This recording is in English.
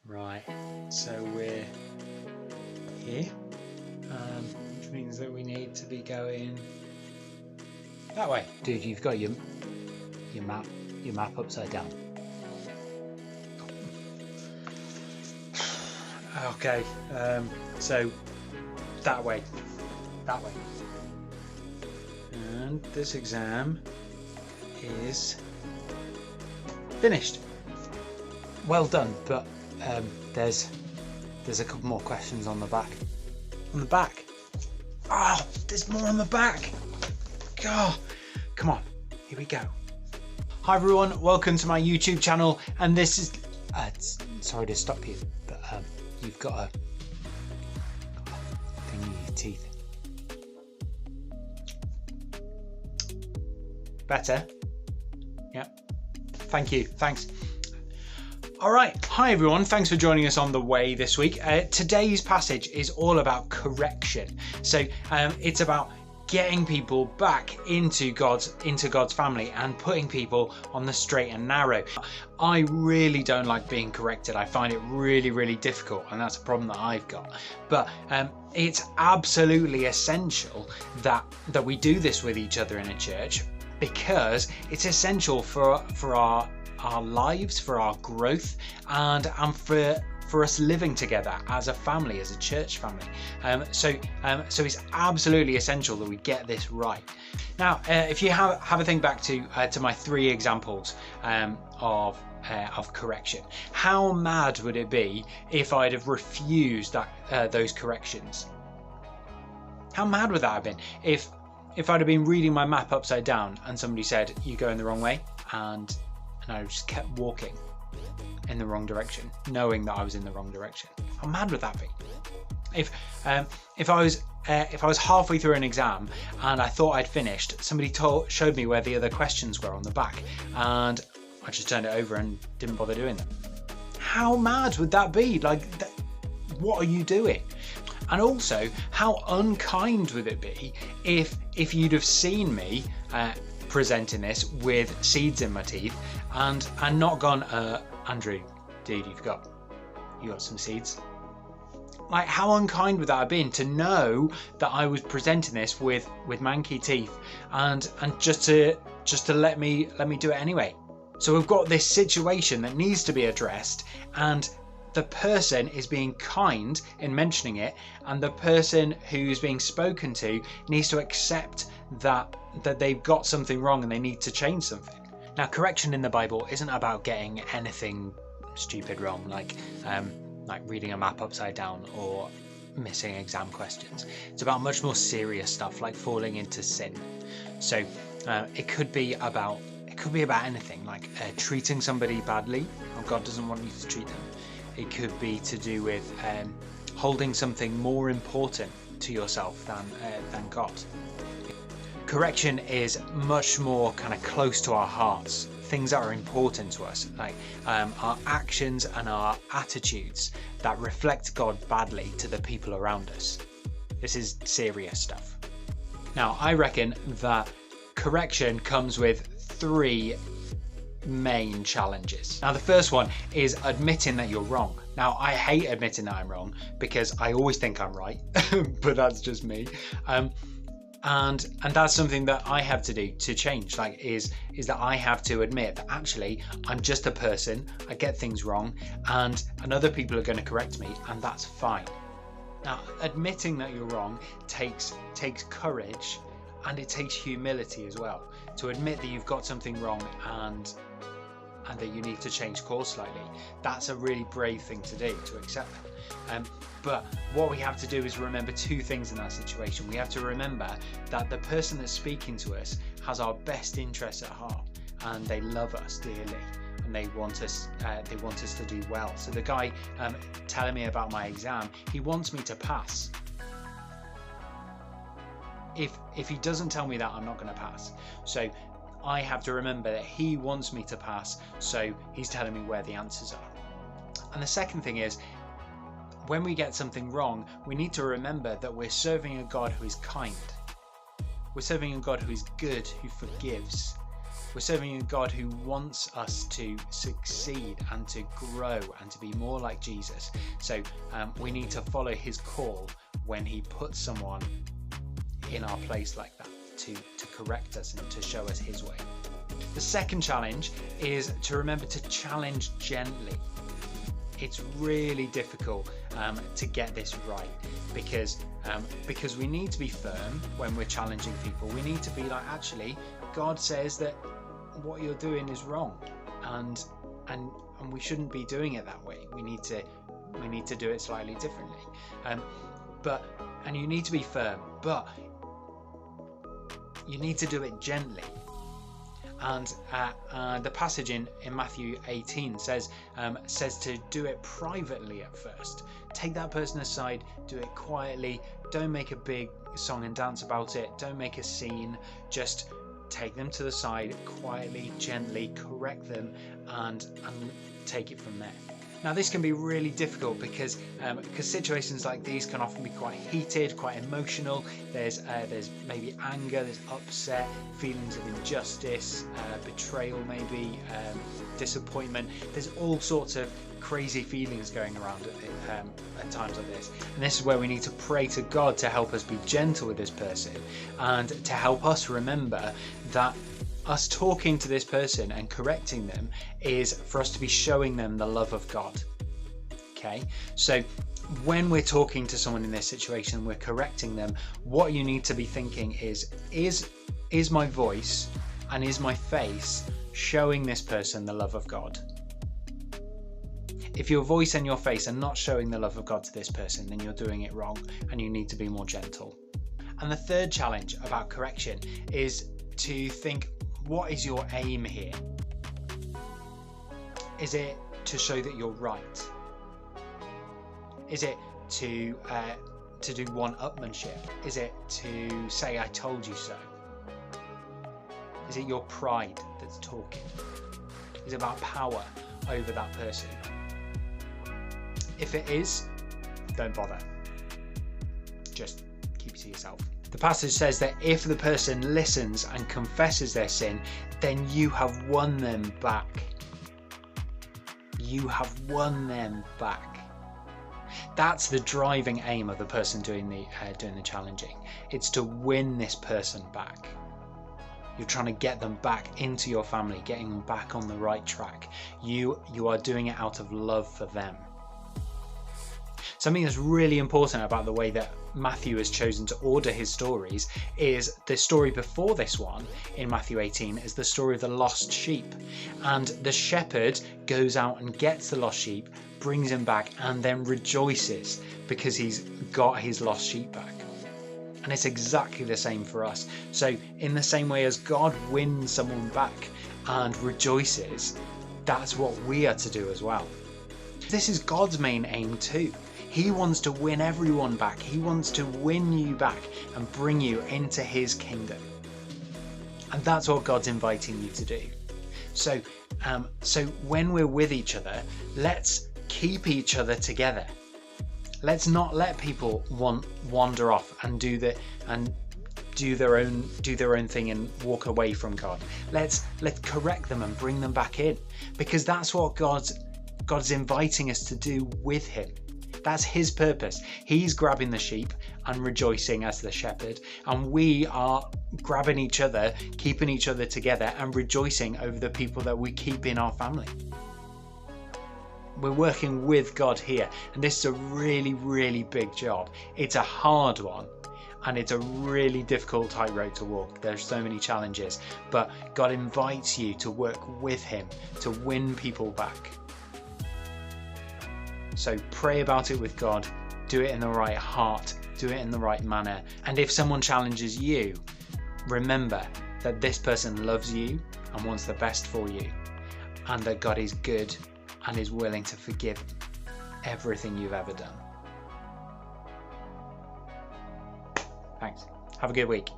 Right, so we're here, which means that we need to be going that way. Dude, you've got your map upside down. Okay, so that way. And this exam is finished. Well done, but there's a couple more questions on the back. On the back? Oh, there's more on the back. God, come on, here we go. Hi everyone, welcome to my YouTube channel, and this is sorry to stop you, but you've got a thing in your teeth. Better? Yeah. Thank you. Thanks. All right. Hi everyone. Thanks for joining us on The Way this week. Today's passage is all about correction. So it's about getting people back into God's family and putting people on the straight and narrow. I really don't like being corrected. I find it really, really difficult, and that's a problem that I've got. But it's absolutely essential that we do this with each other in a church, because it's essential for our lives, for our growth, and for us living together as a family, as a church family. So it's absolutely essential that we get this right. Now, if you have a think back to my 3 examples of correction, how mad would it be if I'd have refused those corrections? How mad would that have been if I'd have been reading my map upside down and somebody said, "You're going the wrong way," and I just kept walking in the wrong direction, knowing that I was in the wrong direction? How mad would that be? If I was halfway through an exam and I thought I'd finished, somebody showed me where the other questions were on the back, and I just turned it over and didn't bother doing them. How mad would that be? Like, what are you doing? And also, how unkind would it be if you'd have seen me presenting this with seeds in my teeth and not gone, Andrew, dude, you got some seeds? Like, how unkind would that have been to know that I was presenting this with manky teeth and just to let me do it anyway? So we've got this situation that needs to be addressed, and the person is being kind in mentioning it, and the person who's being spoken to needs to accept that they've got something wrong and they need to change something. Now, correction in the Bible isn't about getting anything stupid wrong, like reading a map upside down or missing exam questions. It's about much more serious stuff, like falling into sin. So it could be about anything, like treating somebody badly, or God doesn't want you to treat them. It could be to do with holding something more important to yourself than God. Correction is much more kind of close to our hearts, things that are important to us, like our actions and our attitudes that reflect God badly to the people around us. This is serious stuff. Now, I reckon that correction comes with 3 main challenges. Now, the first one is admitting that you're wrong. Now, I hate admitting that I'm wrong because I always think I'm right, but that's just me. And that's something that I have to do to change, like is that I have to admit that actually I'm just a person, I get things wrong, and other people are going to correct me, and that's fine. Now, admitting that you're wrong takes courage, and it takes humility as well, to admit that you've got something wrong and that you need to change course slightly. That's a really brave thing to do, to accept that. But what we have to do is remember 2 things in that situation. We have to remember that the person that's speaking to us has our best interests at heart, and they love us dearly, and they want us to do well. So the guy telling me about my exam, he wants me to pass. If he doesn't tell me that, I'm not going to pass. So I have to remember that he wants me to pass, so he's telling me where the answers are. And the second thing is, when we get something wrong, we need to remember that we're serving a God who is kind. We're serving a God who is good, who forgives. We're serving a God who wants us to succeed and to grow and to be more like Jesus. So we need to follow his call when he puts someone in our place like that to correct us and to show us his way. The second challenge is to remember to challenge gently. It's really difficult to get this right because we need to be firm when we're challenging people. We need to be like, actually, God says that what you're doing is wrong, and we shouldn't be doing it that way. We need to do it slightly differently. And you need to be firm, but you need to do it gently. And the passage in Matthew 18 says to do it privately at first. Take that person aside, do it quietly. Don't make a big song and dance about it. Don't make a scene. Just take them to the side quietly, gently, correct them, and take it from there. Now, this can be really difficult because situations like these can often be quite heated, quite emotional. There's maybe anger, there's upset, feelings of injustice, betrayal maybe, disappointment. There's all sorts of crazy feelings going around at times like this. And this is where we need to pray to God to help us be gentle with this person and to help us remember that us talking to this person and correcting them is for us to be showing them the love of God. Okay, so when we're talking to someone in this situation, we're correcting them, what you need to be thinking is my voice and is my face showing this person the love of God? If your voice and your face are not showing the love of God to this person, then you're doing it wrong and you need to be more gentle. And the third challenge about correction is to think, what is your aim here? Is it to show that you're right? Is it to do one-upmanship? Is it to say, I told you so? Is it your pride that's talking? Is it about power over that person? If it is, don't bother. Just keep it to yourself. The passage says that if the person listens and confesses their sin, then you have won them back. You have won them back. That's the driving aim of the person doing the challenging. It's to win this person back. You're trying to get them back into your family, getting them back on the right track. You are doing it out of love for them. Something that's really important about the way that Matthew has chosen to order his stories is the story before this one in Matthew 18 is the story of the lost sheep. And the shepherd goes out and gets the lost sheep, brings him back, and then rejoices because he's got his lost sheep back. And it's exactly the same for us. So in the same way as God wins someone back and rejoices, that's what we are to do as well. This is God's main aim too. He wants to win everyone back. He wants to win you back and bring you into his kingdom. And that's what God's inviting you to do. So when we're with each other, let's keep each other together. Let's not let people wander off and do their own thing and walk away from God. Let's correct them and bring them back in, because that's what God's inviting us to do with him. That's his purpose. He's grabbing the sheep and rejoicing as the shepherd, and we are grabbing each other, keeping each other together and rejoicing over the people that we keep in our family. We're working with God here, and this is a really, really big job. It's a hard one, and it's a really difficult tightrope to walk. There's so many challenges, but God invites you to work with him to win people back. So pray about it with God, do it in the right heart, do it in the right manner. And if someone challenges you, remember that this person loves you and wants the best for you, and that God is good and is willing to forgive everything you've ever done. Thanks. Have a good week.